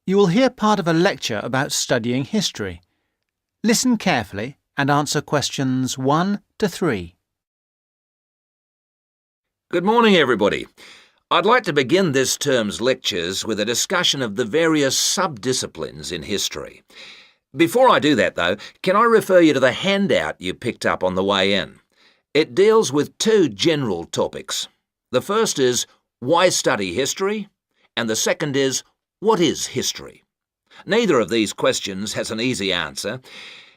You will hear part of a lecture about studying history. Listen carefully and answer questions 1 to 3. Good morning, everybody. I'd like to begin this term's lectures with a discussion of the various sub-disciplines in history. Before I do that, though, can I refer you to the handout you picked up on the way in? It deals with two general topics. The first is, why study history? And the second is, what is history? Neither of these questions has an easy answer.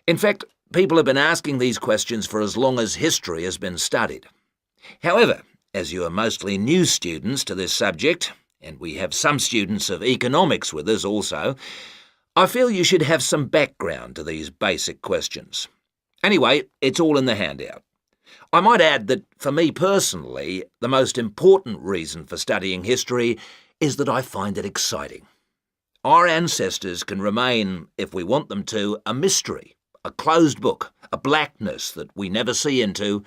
In fact, people have been asking these questions for as long as history has been studied. However, as you are mostly new students to this subject, and we have some students of economics with us also, I feel you should have some background to these basic questions. Anyway, it's all in the handout. I might add that, for me personally, the most important reason for studying history is that I find it exciting. Our ancestors can remain, if we want them to, a mystery, a closed book, a blackness that we never see into,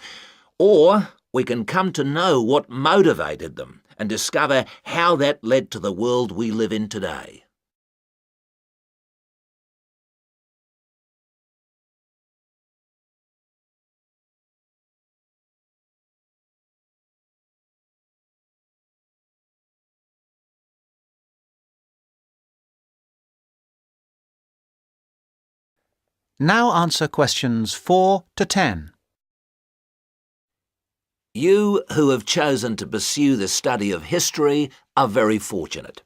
or we can come to know what motivated them and discover how that led to the world we live in today. Now answer questions 4 to 10. You who have chosen to pursue the study of history are very fortunate.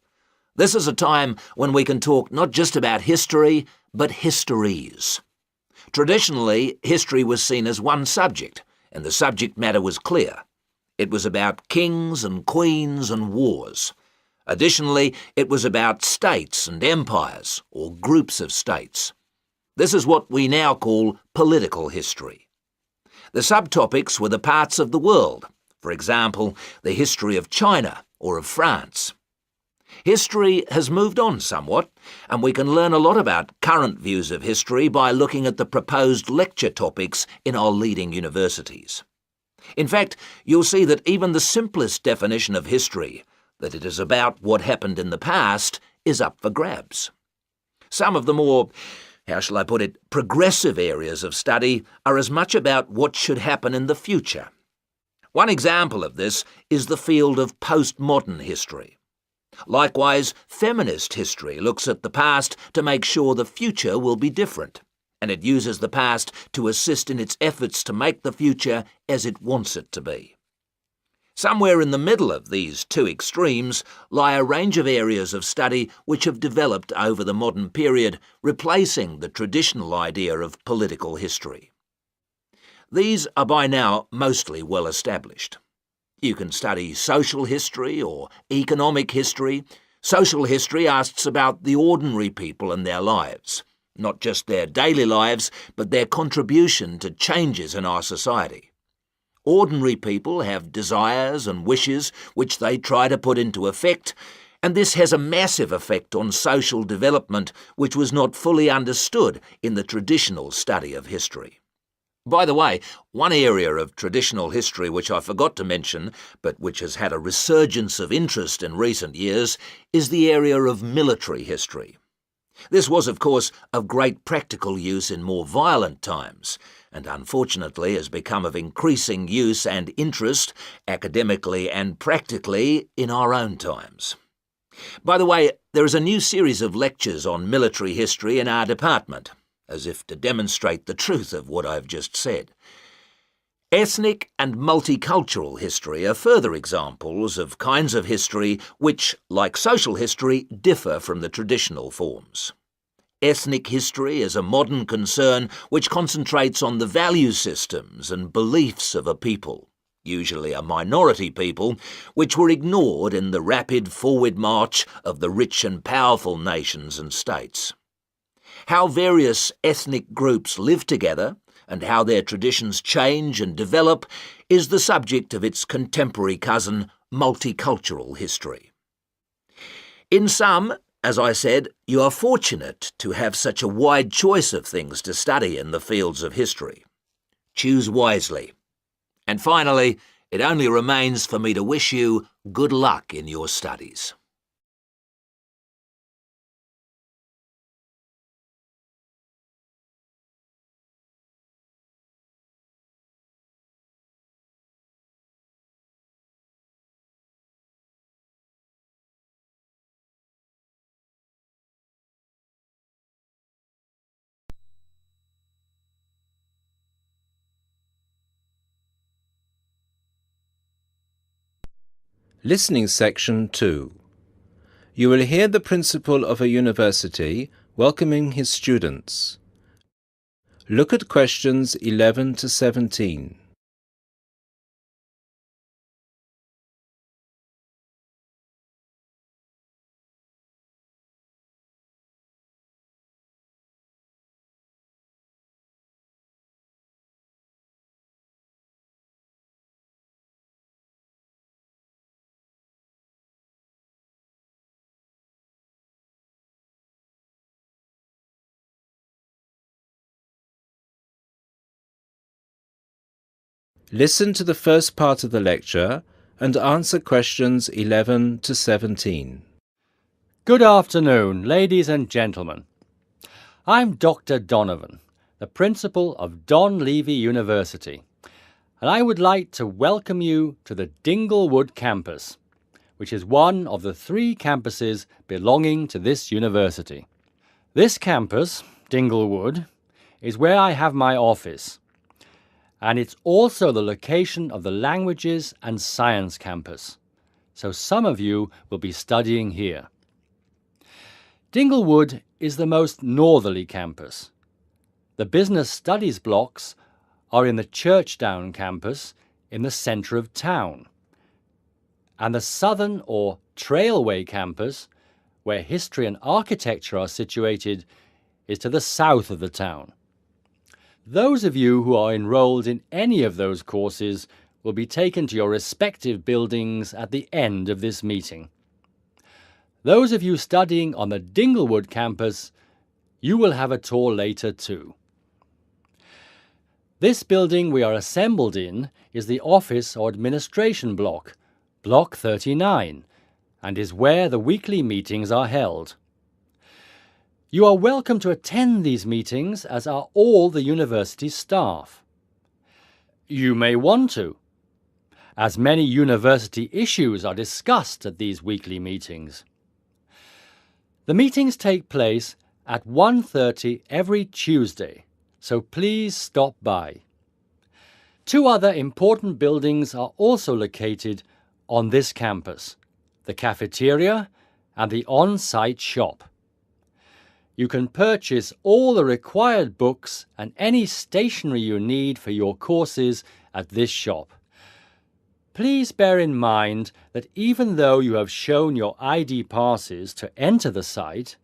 This is a time when we can talk not just about history, but histories. Traditionally, history was seen as one subject, and the subject matter was clear. It was about kings and queens and wars. Additionally, it was about states and empires, or groups of states. This is what we now call political history. The subtopics were the parts of the world, for example, the history of China or of France. History has moved on somewhat, and we can learn a lot about current views of history by looking at the proposed lecture topics in our leading universities. In fact, you'll see that even the simplest definition of history, that it is about what happened in the past, is up for grabs. Some of the more, how shall I put it, progressive areas of study are as much about what should happen in the future. One example of this is the field of postmodern history. Likewise, feminist history looks at the past to make sure the future will be different, and it uses the past to assist in its efforts to make the future as it wants it to be. Somewhere in the middle of these two extremes lie a range of areas of study which have developed over the modern period, replacing the traditional idea of political history. These are by now mostly well established. You can study social history or economic history. Social history asks about the ordinary people and their lives, not just their daily lives, but their contribution to changes in our society. Ordinary people have desires and wishes which they try to put into effect, and this has a massive effect on social development which was not fully understood in the traditional study of history. By the way, one area of traditional history which I forgot to mention, but which has had a resurgence of interest in recent years, is the area of military history. This was, of course, of great practical use in more violent times, and unfortunately has become of increasing use and interest, academically and practically, in our own times. By the way, there is a new series of lectures on military history in our department, as if to demonstrate the truth of what I've just said. Ethnic and multicultural history are further examples of kinds of history which, like social history, differ from the traditional forms. Ethnic history is a modern concern which concentrates on the value systems and beliefs of a people, usually a minority people, which were ignored in the rapid forward march of the rich and powerful nations and states. How various ethnic groups live together and how their traditions change and develop is the subject of its contemporary cousin, multicultural history. In sum, as I said, you are fortunate to have such a wide choice of things to study in the fields of history. Choose wisely. And finally, it only remains for me to wish you good luck in your studies. Listening Section 2. You will hear the principal of a university welcoming his students. Look at questions 11 to 17. Listen to the first part of the lecture and answer questions 11 to 17. Good afternoon, ladies and gentlemen. I'm Dr. Donovan, the principal of Don Levy University, and I would like to welcome you to the Dinglewood campus, which is one of the 3 campuses belonging to this university. This campus, Dinglewood, is where I have my office, and it's also the location of the Languages and Science campus, so some of you will be studying here. Dinglewood is the most northerly campus. The business studies blocks are in the Churchdown campus in the centre of town, and the southern or Trailway campus, where history and architecture are situated, is to the south of the town. Those of you who are enrolled in any of those courses will be taken to your respective buildings at the end of this meeting. Those of you studying on the Dinglewood campus, you will have a tour later too. This building we are assembled in is the office or administration block, Block 39, and is where the weekly meetings are held. You are welcome to attend these meetings, as are all the university staff. You may want to, as many university issues are discussed at these weekly meetings. The meetings take place at 1:30 every Tuesday, so please stop by. 2 other important buildings are also located on this campus, the cafeteria and the on-site shop. You can purchase all the required books and any stationery you need for your courses at this shop. Please bear in mind that even though you have shown your ID passes to enter the site,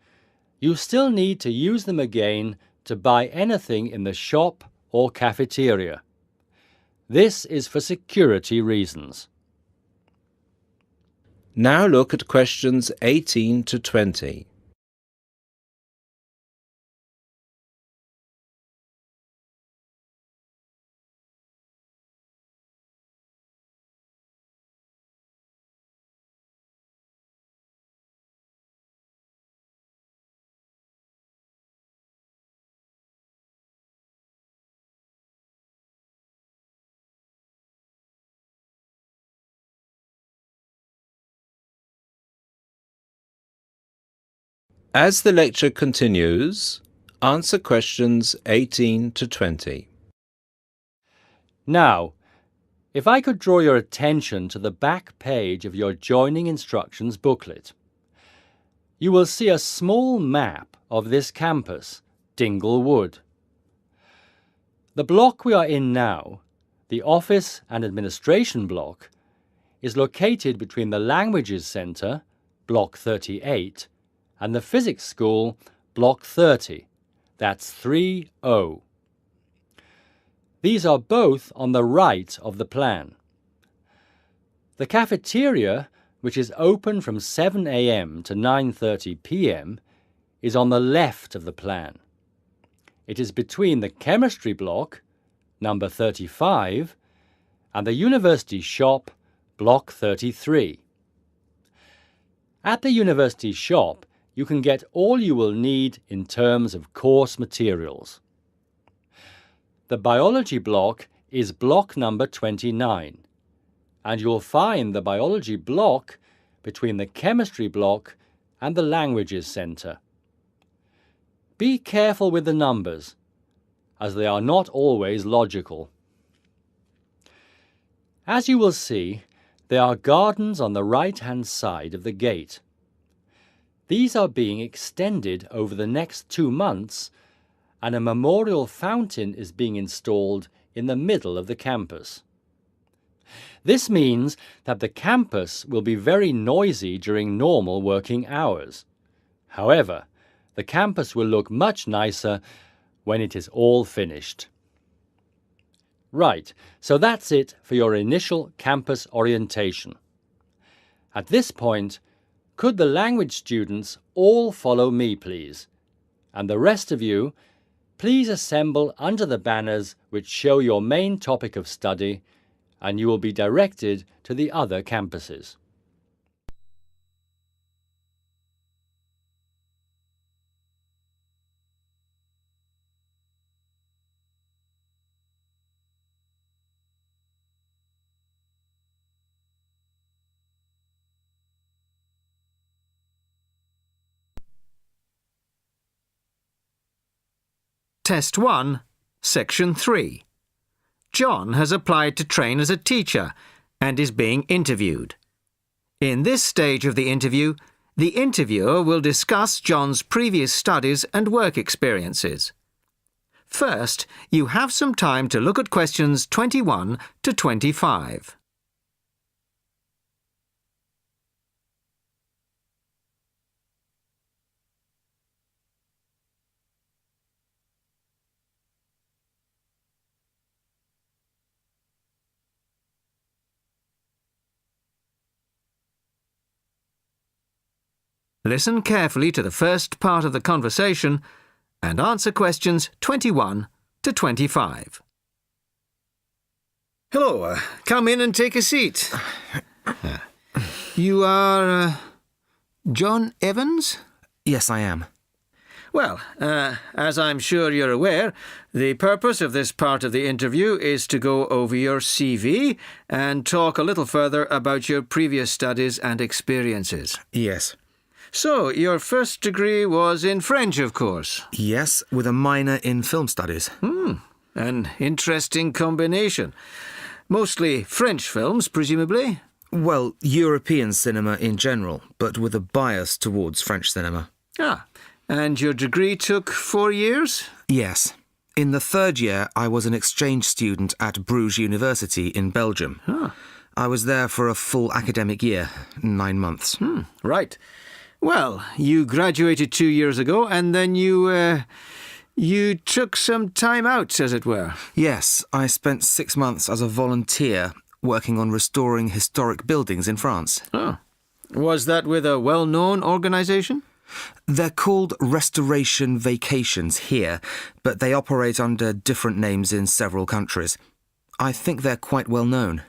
you still need to use them again to buy anything in the shop or cafeteria. This is for security reasons. Now look at questions 18 to 20. As the lecture continues, answer questions 18 to 20. Now, if I could draw your attention to the back page of your joining instructions booklet, you will see a small map of this campus, Dinglewood. The block we are in now, the Office and Administration block, is located between the Languages Centre, Block 38, and the Physics School, Block 30. That's 3O. These are both on the right of the plan. The cafeteria, which is open from 7 a.m. to 9:30 p.m., is on the left of the plan. It is between the Chemistry block, number 35, and the University shop, Block 33. At the University shop, you can get all you will need in terms of course materials. The Biology block is block number 29, and you'll find the Biology block between the Chemistry block and the Languages Centre. Be careful with the numbers, as they are not always logical. As you will see, There are gardens on the right-hand side of the gate. These are being extended over the next 2 months, and a memorial fountain is being installed in the middle of the campus. This means that the campus will be very noisy during normal working hours. However, the campus will look much nicer when it is all finished. Right, so that's it for your initial campus orientation. At this point, could the language students all follow me, please? And the rest of you, please assemble under the banners which show your main topic of study, and you will be directed to the other campuses. Test 1, Section 3. John has applied to train as a teacher and is being interviewed. In this stage of the interviewer will discuss John's previous studies and work experiences. First, you have some time to look at questions 21 to 25. Listen carefully to the first part of the conversation and answer questions 21 to 25. Hello, come in and take a seat. You are John Evans? Yes, I am. Well, as I'm sure you're aware, the purpose of this part of the interview is to go over your CV and talk a little further about your previous studies and experiences. Yes. So, your first degree was in French, of course? Yes, with a minor in film studies. An interesting combination. Mostly French films, presumably? Well, European cinema in general, but with a bias towards French cinema. And your degree took 4 years? Yes. In the third year, I was an exchange student at Bruges University in Belgium. I was there for a full academic year, 9 months. Right. Well, you graduated 2 years ago, and then you took some time out, as it were. Yes, I spent 6 months as a volunteer working on restoring historic buildings in France. Was that with a well-known organisation? They're called restoration vacations here, but they operate under different names in several countries. I think they're quite well known.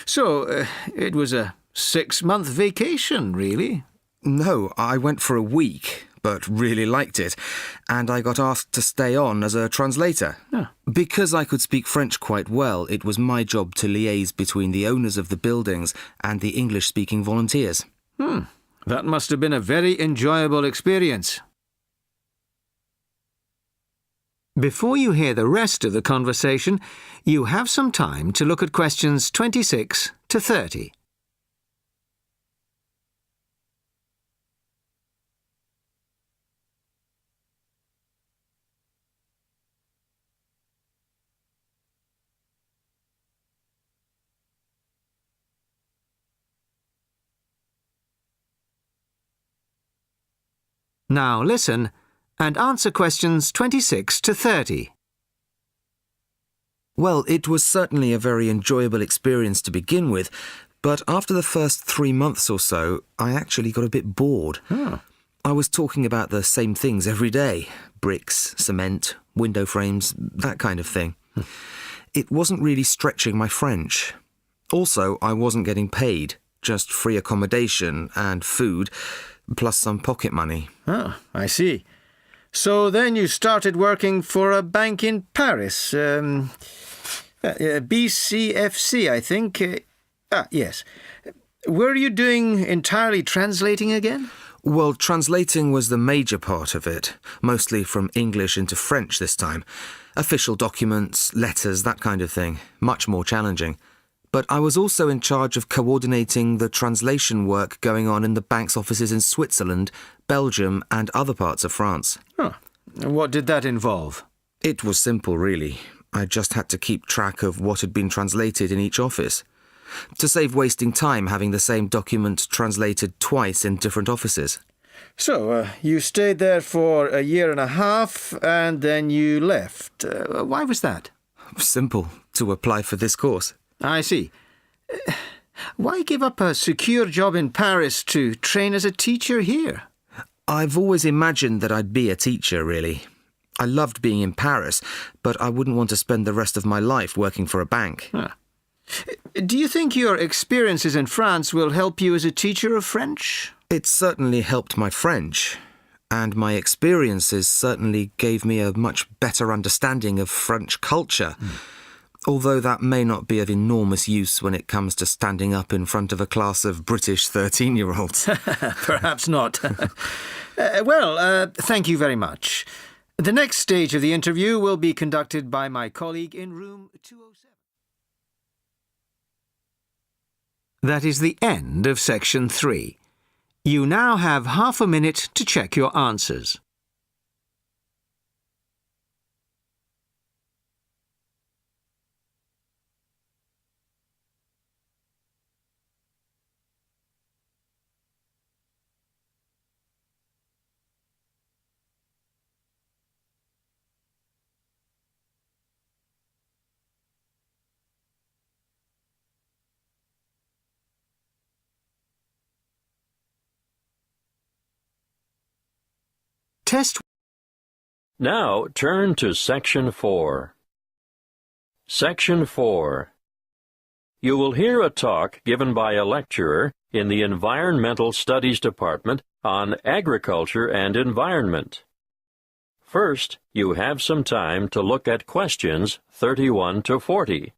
So, it was a 6-month vacation, really? No, I went for a week, but really liked it, and I got asked to stay on as a translator. Because I could speak French quite well, it was my job to liaise between the owners of the buildings and the English-speaking volunteers. That must have been a very enjoyable experience. Before you hear the rest of the conversation, you have some time to look at questions 26 to 30. Now listen and answer questions 26 to 30. Well, it was certainly a very enjoyable experience to begin with, but after the first 3 months or so, I actually got a bit bored. I was talking about the same things every day. Bricks, cement, window frames, that kind of thing. It wasn't really stretching my French. Also, I wasn't getting paid, just free accommodation and food, plus some pocket money. I see. So then you started working for a bank in Paris, BCFC, I think. Yes. Were you doing entirely translating again? Well, translating was the major part of it, mostly from English into French this time. Official documents, letters, that kind of thing. Much more challenging. but I was also in charge of coordinating the translation work going on in the bank's offices in Switzerland, Belgium, and other parts of France. Huh. What did that involve? It was simple, really. I just had to keep track of what had been translated in each office, to save wasting time having the same document translated twice in different offices. So, you stayed there for a year and a half, and then you left. Why was that? Simple, to apply for this course. I see. Why give up a secure job in Paris to train as a teacher here? I've always imagined that I'd be a teacher, really. I loved being in Paris, but I wouldn't want to spend the rest of my life working for a bank. Huh. Do you think your experiences in France will help you as a teacher of French? It certainly helped my French, and my experiences certainly gave me a much better understanding of French culture, although that may not be of enormous use when it comes to standing up in front of a class of British 13-year-olds. Perhaps not. Thank you very much. The next stage of the interview will be conducted by my colleague in room 207. That is the end of section 3. You now have half a minute to check your answers. Test. Now turn to Section 4. Section 4. You will hear a talk given by a lecturer in the Environmental Studies Department on agriculture and environment. First, you have some time to look at questions 31 to 40.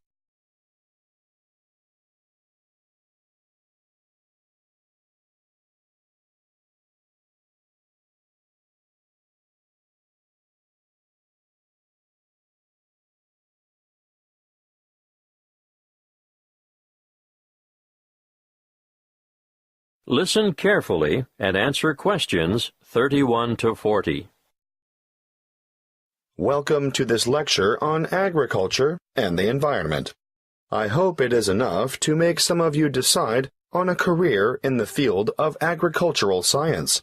Listen carefully and answer questions 31 to 40. Welcome to this lecture on agriculture and the environment. I hope it is enough to make some of you decide on a career in the field of agricultural science.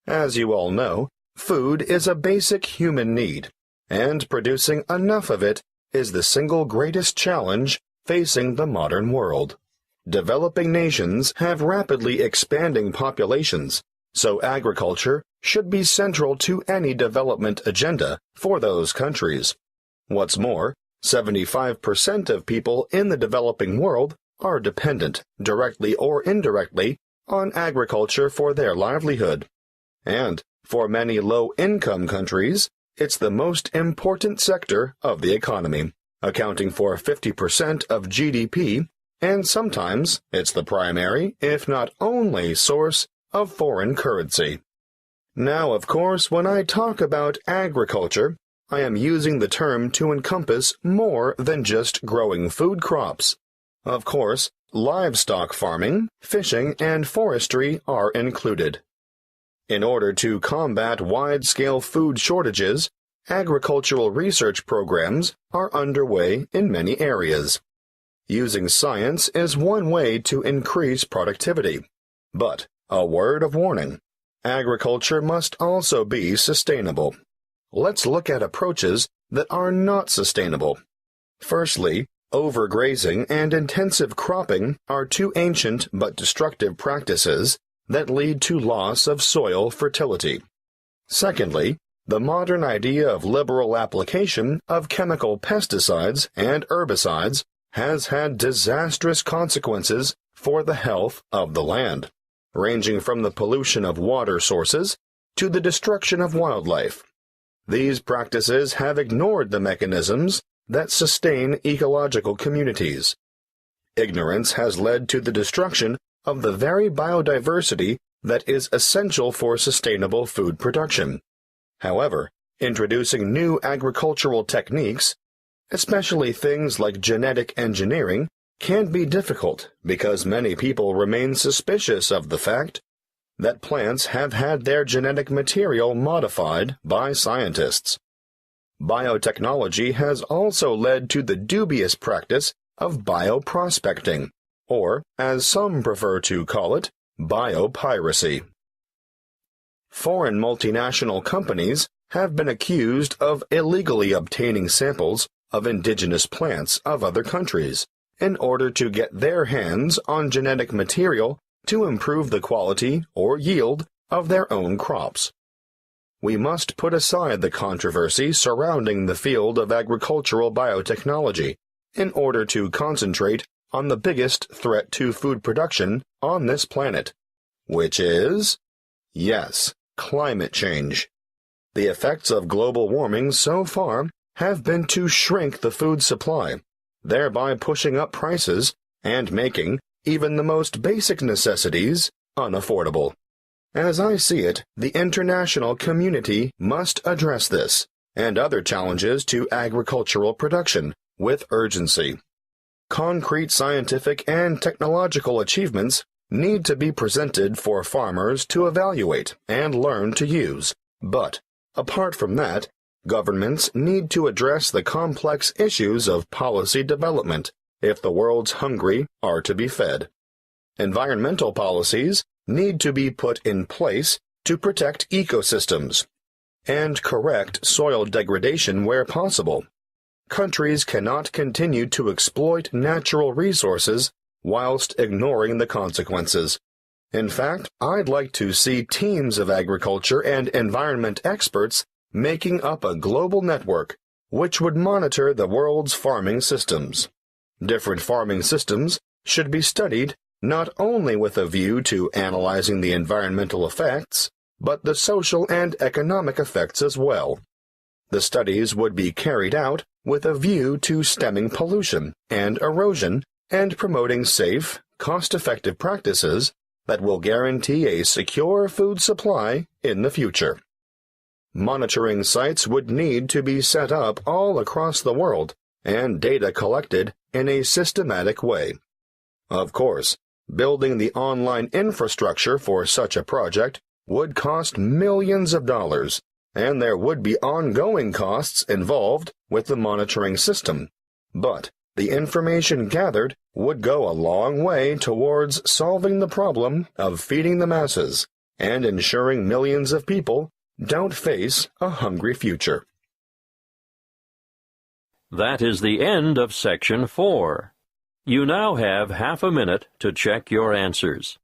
As you all know, food is a basic human need, and producing enough of it is the single greatest challenge facing the modern world. Developing nations have rapidly expanding populations, so agriculture should be central to any development agenda for those countries. What's more, 75% of people in the developing world are dependent, directly or indirectly, on agriculture for their livelihood. And for many low-income countries, it's the most important sector of the economy, accounting for 50% of GDP, and sometimes it's the primary, if not only, source of foreign currency. Now, of course, when I talk about agriculture, I am using the term to encompass more than just growing food crops. Of course, livestock farming, fishing, and forestry are included. In order to combat wide-scale food shortages, agricultural research programs are underway in many areas. Using science is one way to increase productivity. But, a word of warning, agriculture must also be sustainable. Let's look at approaches that are not sustainable. Firstly, overgrazing and intensive cropping are two ancient but destructive practices that lead to loss of soil fertility. Secondly, the modern idea of liberal application of chemical pesticides and herbicides has had disastrous consequences for the health of the land, ranging from the pollution of water sources to the destruction of wildlife. These practices have ignored the mechanisms that sustain ecological communities. Ignorance has led to the destruction of the very biodiversity that is essential for sustainable food production. However, introducing new agricultural techniques, especially things like genetic engineering, can be difficult because many people remain suspicious of the fact that plants have had their genetic material modified by scientists. Biotechnology has also led to the dubious practice of bioprospecting, or, as some prefer to call it, biopiracy. Foreign multinational companies have been accused of illegally obtaining samples of indigenous plants of other countries in order to get their hands on genetic material to improve the quality or yield of their own crops. We must put aside the controversy surrounding the field of agricultural biotechnology in order to concentrate on the biggest threat to food production on this planet, which is, yes, climate change. The effects of global warming so far have been to shrink the food supply, thereby pushing up prices and making even the most basic necessities unaffordable. As I see it, the international community must address this and other challenges to agricultural production with urgency. Concrete scientific and technological achievements need to be presented for farmers to evaluate and learn to use, but, apart from that, governments need to address the complex issues of policy development if the world's hungry are to be fed. Environmental policies need to be put in place to protect ecosystems and correct soil degradation where possible. Countries cannot continue to exploit natural resources whilst ignoring the consequences. In fact, I'd like to see teams of agriculture and environment experts making up a global network which would monitor the world's farming systems. Different farming systems should be studied not only with a view to analyzing the environmental effects, but the social and economic effects as well. The studies would be carried out with a view to stemming pollution and erosion and promoting safe, cost-effective practices that will guarantee a secure food supply in the future. Monitoring sites would need to be set up all across the world and data collected in a systematic way. Of course, building the online infrastructure for such a project would cost millions of dollars, and there would be ongoing costs involved with the monitoring system. But the information gathered would go a long way towards solving the problem of feeding the masses and ensuring millions of people don't face a hungry future. That is the end of Section 4. You now have half a minute to check your answers.